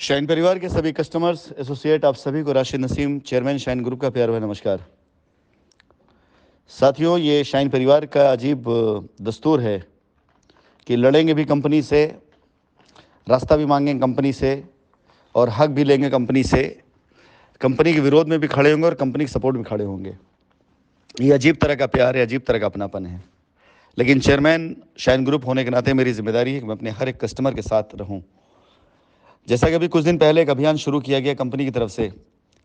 Shine परिवार के सभी कस्टमर्स एसोसिएट आप सभी को Rashid Naseem chairman shine group का प्यार भरा नमस्कार। साथियों, ये शाइन परिवार का अजीब दस्तूर है कि लड़ेंगे भी कंपनी से, रास्ता भी मांगेंगे कंपनी से और हक भी लेंगे कंपनी से। कंपनी के विरोध में भी खड़े होंगे और कंपनी के सपोर्ट में खड़े होंगे। ये अजीब तरह का प्यार है, अजीब तरह का अपनापन है। लेकिन चेयरमैन शाइन ग्रुप होने के नाते मेरी जिम्मेदारी है कि मैं अपने हर एक कस्टमर के साथ रहूं। जैसा कि अभी कुछ दिन पहले एक अभियान शुरू किया गया कंपनी की तरफ से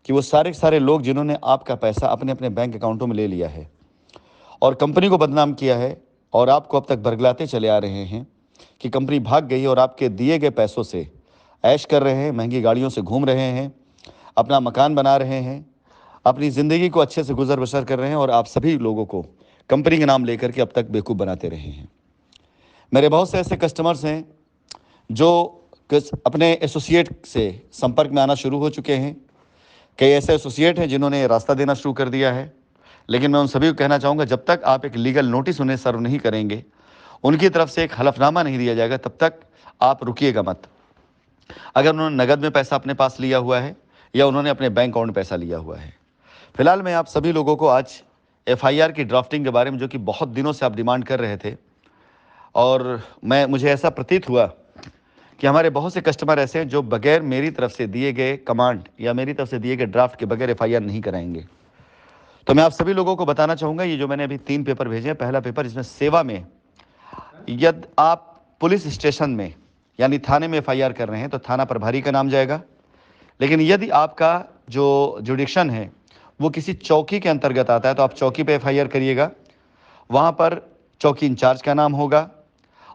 कि वो सारे के सारे लोग जिन्होंने आपका पैसा अपने अपने बैंक अकाउंटों में ले लिया है और कंपनी को बदनाम किया है और आपको अब तक बरगलाते चले आ रहे हैं कि कंपनी भाग गई और आपके दिए गए पैसों से ऐश कर रहे हैं, महंगी गाड़ियों से घूम रहे हैं, अपना मकान बना रहे हैं, अपनी ज़िंदगी को अच्छे से गुजर बसर कर रहे हैं और आप सभी लोगों को कंपनी के नाम लेकर के अब तक बेवकूफ़ बनाते रहे हैं। मेरे बहुत से ऐसे कस्टमर्स हैं जो अपने एसोसिएट से संपर्क में आना शुरू हो चुके हैं। कई ऐसे एसोसिएट हैं जिन्होंने रास्ता देना शुरू कर दिया है। लेकिन मैं उन सभी को कहना चाहूँगा, जब तक आप एक लीगल नोटिस उन्हें सर्व नहीं करेंगे, उनकी तरफ से एक हलफनामा नहीं दिया जाएगा, तब तक आप रुकिएगा मत। अगर उन्होंने नगद में पैसा अपने पास लिया हुआ है या उन्होंने अपने बैंक अकाउंट में पैसा लिया हुआ है। फिलहाल मैं आप सभी लोगों को आज एफआईआर की ड्राफ्टिंग के बारे में, जो कि बहुत दिनों से आप डिमांड कर रहे थे, और मुझे ऐसा प्रतीत हुआ कि हमारे बहुत से कस्टमर ऐसे हैं जो बगैर मेरी तरफ से दिए गए कमांड या मेरी तरफ से दिए गए ड्राफ्ट के बगैर एफआईआर नहीं कराएंगे। तो मैं आप सभी लोगों को बताना चाहूँगा, ये जो मैंने अभी 3 पेपर भेजे हैं, पहला पेपर इसमें सेवा में, यदि आप पुलिस स्टेशन में यानी थाने में एफआईआर कर रहे हैं तो थाना प्रभारी का नाम जाएगा। लेकिन यदि आपका जो जुडिक्शन है वो किसी चौकी के अंतर्गत आता है तो आप चौकी पे एफआईआर करिएगा, वहाँ पर चौकी इंचार्ज का नाम होगा।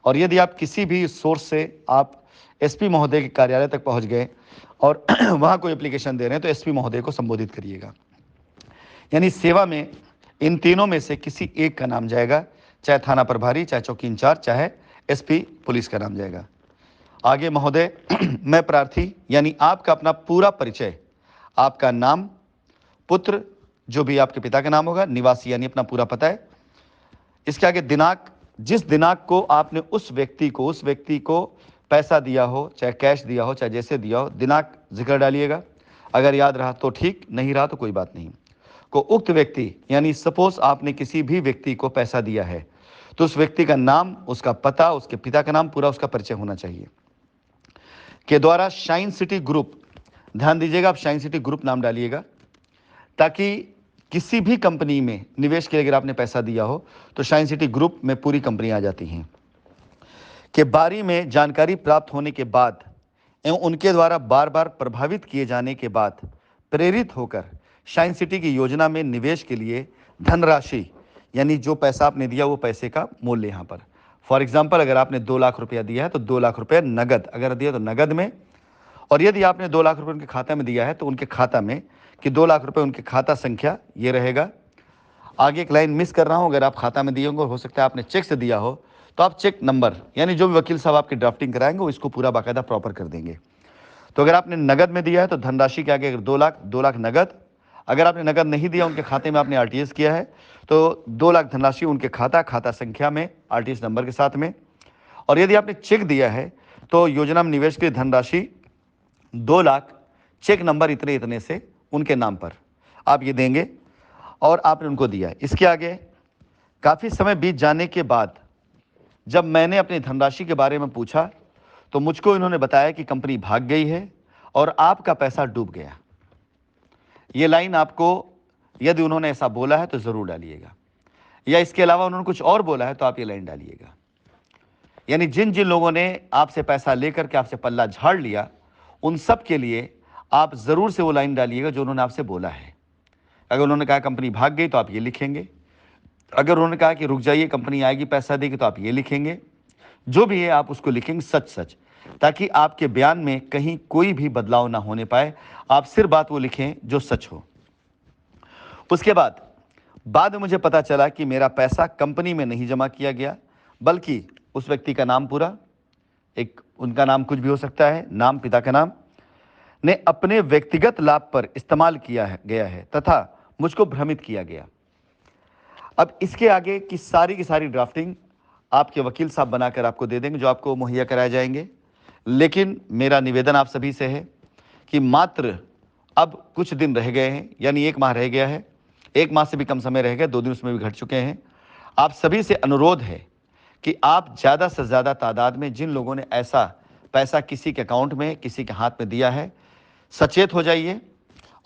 और यदि आप किसी भी सोर्स से आप एसपी महोदय के कार्यालय तक पहुँच गए और वहाँ कोई एप्लीकेशन दे रहे हैं तो एसपी महोदय को संबोधित करिएगा। यानी सेवा में इन तीनों में से किसी एक का नाम जाएगा, चाहे थाना प्रभारी, चाहे चौकी इंचार्ज, चाहे एसपी पुलिस का नाम जाएगा। आगे महोदय, मैं प्रार्थी यानी आपका अपना पूरा परिचय, आपका नाम, पुत्र, जो भी आपके पिता का नाम होगा, निवासी यानी अपना पूरा पता है, इसके आगे दिनांक, जिस दिनांक को आपने उस व्यक्ति को पैसा दिया हो, चाहे कैश दिया हो, चाहे जैसे दिया हो, दिनांक जिक्र डालिएगा। अगर याद रहा तो ठीक, नहीं रहा तो कोई बात नहीं। को उक्त व्यक्ति यानी सपोज आपने किसी भी व्यक्ति को पैसा दिया है तो उस व्यक्ति का नाम, उसका पता, उसके पिता का नाम, पूरा उसका परिचय होना चाहिए। के द्वारा शाइन सिटी ग्रुप, ध्यान दीजिएगा, आप शाइन सिटी ग्रुप नाम डालिएगा, ताकि किसी भी कंपनी में निवेश के लिए अगर आपने पैसा दिया हो तो शाइन सिटी ग्रुप में पूरी कंपनी आ जाती हैं। के बारे में जानकारी प्राप्त होने के बाद एवं उनके द्वारा बार बार प्रभावित किए जाने के बाद प्रेरित होकर शाइन सिटी की योजना में निवेश के लिए धनराशि, यानी जो पैसा आपने दिया वो पैसे का मूल्य, यहाँ पर फॉर एग्जाम्पल अगर आपने 2 लाख रुपया दिया है तो 2 लाख रुपया नगद अगर दिया तो नगद में, और यदि आपने 2 लाख रुपए उनके खाता में दिया है तो उनके खाता में, कि 2 लाख रुपए उनके खाता संख्या ये रहेगा। आगे एक लाइन मिस कर रहा हूं, अगर आप खाता में दिए होंगे, हो सकता है आपने चेक से दिया हो, तो आप चेक नंबर, यानी जो भी वकील साहब आपकी ड्राफ्टिंग कराएंगे वो इसको पूरा बाकायदा प्रॉपर कर देंगे। तो अगर आपने नगद में दिया है तो धनराशि के आगे अगर 2 लाख नगद, अगर आपने नगद नहीं दिया, उनके खाते में आपने आरटीएस किया है तो 2 लाख धनराशि उनके खाता संख्या में आरटीएस नंबर के साथ में। और यदि आपने चेक दिया है तो योजना में निवेश की धनराशि 2 लाख चेक नंबर इतने इतने से उनके नाम पर आप ये देंगे और आपने उनको दिया है। इसके आगे काफ़ी समय बीत जाने के बाद जब मैंने अपनी धनराशि के बारे में पूछा तो मुझको इन्होंने बताया कि कंपनी भाग गई है और आपका पैसा डूब गया। ये लाइन आपको, यदि उन्होंने ऐसा बोला है तो ज़रूर डालिएगा, या इसके अलावा उन्होंने कुछ और बोला है तो आप ये लाइन डालिएगा। यानी जिन जिन लोगों ने आपसे पैसा लेकर के आपसे पल्ला झाड़ लिया, उन सब के लिए आप ज़रूर से वो लाइन डालिएगा जो उन्होंने आपसे बोला है। अगर उन्होंने कहा कंपनी भाग गई तो आप ये लिखेंगे, अगर उन्होंने कहा कि रुक जाइए कंपनी आएगी पैसा देगी तो आप ये लिखेंगे। जो भी है आप उसको लिखेंगे सच सच, ताकि आपके बयान में कहीं कोई भी बदलाव ना होने पाए। आप सिर्फ बात वो लिखें जो सच हो। उसके बाद में मुझे पता चला कि मेरा पैसा कंपनी में नहीं जमा किया गया, बल्कि उस व्यक्ति का नाम पूरा, एक उनका नाम कुछ भी हो सकता है, नाम, पिता का नाम, ने अपने व्यक्तिगत लाभ पर इस्तेमाल किया गया है तथा मुझको भ्रमित किया गया। अब इसके आगे की सारी ड्राफ्टिंग आपके वकील साहब बनाकर आपको दे देंगे, जो आपको मुहैया कराए जाएंगे। लेकिन मेरा निवेदन आप सभी से है कि मात्र अब कुछ दिन रह गए हैं, यानी 1 माह रह गया है, 1 माह से भी कम समय रह गया, 2 दिन उसमें भी घट चुके हैं। आप सभी से अनुरोध है कि आप ज़्यादा से ज़्यादा तादाद में जिन लोगों ने ऐसा पैसा किसी के अकाउंट में, किसी के हाथ में दिया है, सचेत हो जाइए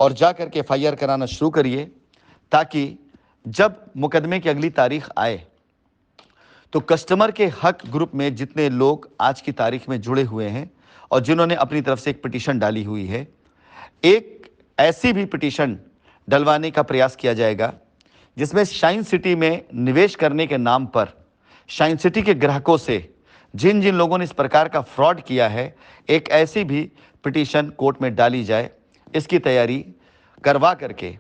और जा करके एफआईआर कराना शुरू करिए, ताकि जब मुकदमे की अगली तारीख आए तो कस्टमर के हक ग्रुप में जितने लोग आज की तारीख में जुड़े हुए हैं और जिन्होंने अपनी तरफ से एक पिटीशन डाली हुई है, एक ऐसी भी पिटीशन डलवाने का प्रयास किया जाएगा जिसमें शाइन सिटी में निवेश करने के नाम पर शाइन सिटी के ग्राहकों से जिन जिन लोगों ने इस प्रकार का फ्रॉड किया है, एक ऐसी भी पिटीशन कोर्ट में डाली जाए। इसकी तैयारी करवा करके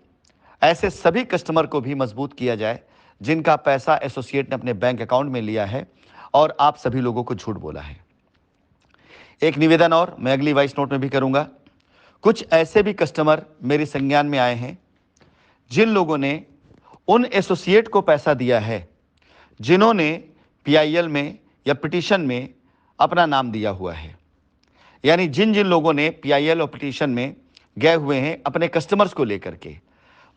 ऐसे सभी कस्टमर को भी मजबूत किया जाए जिनका पैसा एसोसिएट ने अपने बैंक अकाउंट में लिया है और आप सभी लोगों को झूठ बोला है। एक निवेदन और मैं अगली वॉइस नोट में भी करूंगा। कुछ ऐसे भी कस्टमर मेरे संज्ञान में आए हैं जिन लोगों ने उन एसोसिएट को पैसा दिया है जिन्होंने पीआईएल में या पिटीशन में अपना नाम दिया हुआ है, यानी जिन जिन लोगों ने पीआईएल और पिटीशन में गए हुए हैं अपने कस्टमर्स को लेकर के।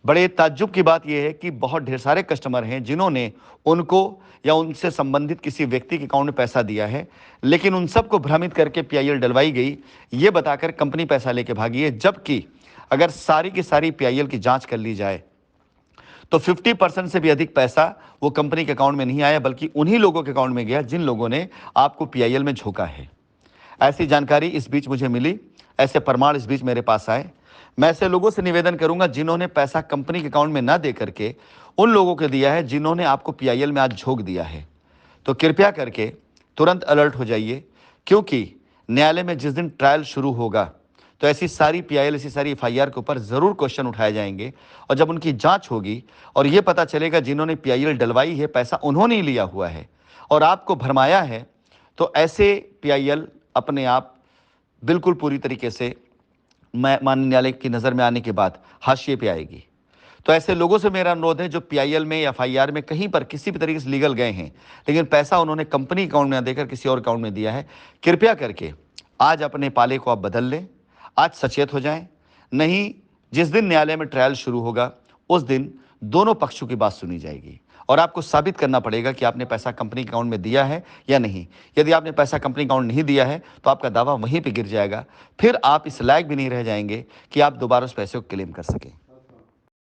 बड़े ताज्जुब की बात यह है कि बहुत ढेर सारे कस्टमर हैं जिन्होंने उनको या उनसे संबंधित किसी व्यक्ति के अकाउंट में पैसा दिया है, लेकिन उन सबको भ्रमित करके पीआईएल डलवाई गई, ये बताकर कंपनी पैसा लेके भागी है। जबकि अगर सारी की सारी पीआईएल की जांच कर ली जाए तो 50% से भी अधिक पैसा वो कंपनी के अकाउंट में नहीं आया, बल्कि उन्हीं लोगों के अकाउंट में गया जिन लोगों ने आपको पीआईएल में झोंका है। ऐसी जानकारी इस बीच मुझे मिली, ऐसे प्रमाण इस बीच मेरे पास आए। मैं ऐसे लोगों से निवेदन करूंगा जिन्होंने पैसा कंपनी के अकाउंट में ना दे करके उन लोगों को दिया है जिन्होंने आपको पीआईएल में आज झोंक दिया है। तो कृपया करके तुरंत अलर्ट हो जाइए, क्योंकि न्यायालय में जिस दिन ट्रायल शुरू होगा तो ऐसी सारी पीआईएल, ऐसी सारी एफआईआर के ऊपर जरूर क्वेश्चन उठाए जाएंगे। और जब उनकी जांच होगी और ये पता चलेगा जिन्होंने पीआईएल डलवाई है पैसा उन्होंने ही लिया हुआ है और आपको भरमाया है, तो ऐसे पीआईएल अपने आप बिल्कुल पूरी तरीके से माननीय न्यायालय की नज़र में आने के बाद हाशिए पे आएगी। तो ऐसे लोगों से मेरा अनुरोध है जो पीआईएल में या एफआईआर में कहीं पर किसी भी तरीके से लीगल गए हैं लेकिन पैसा उन्होंने कंपनी अकाउंट में ना देकर किसी और अकाउंट में दिया है, कृपया करके आज अपने पाले को आप बदल लें, आज सचेत हो जाएं। नहीं, जिस दिन न्यायालय में ट्रायल शुरू होगा उस दिन दोनों पक्षों की बात सुनी जाएगी और आपको साबित करना पड़ेगा कि आपने पैसा कंपनी अकाउंट में दिया है या नहीं। यदि आपने पैसा कंपनी अकाउंट नहीं दिया है तो आपका दावा वहीं पे गिर जाएगा, फिर आप इस लायक भी नहीं रह जाएंगे कि आप दोबारा उस पैसे को क्लेम कर सकें।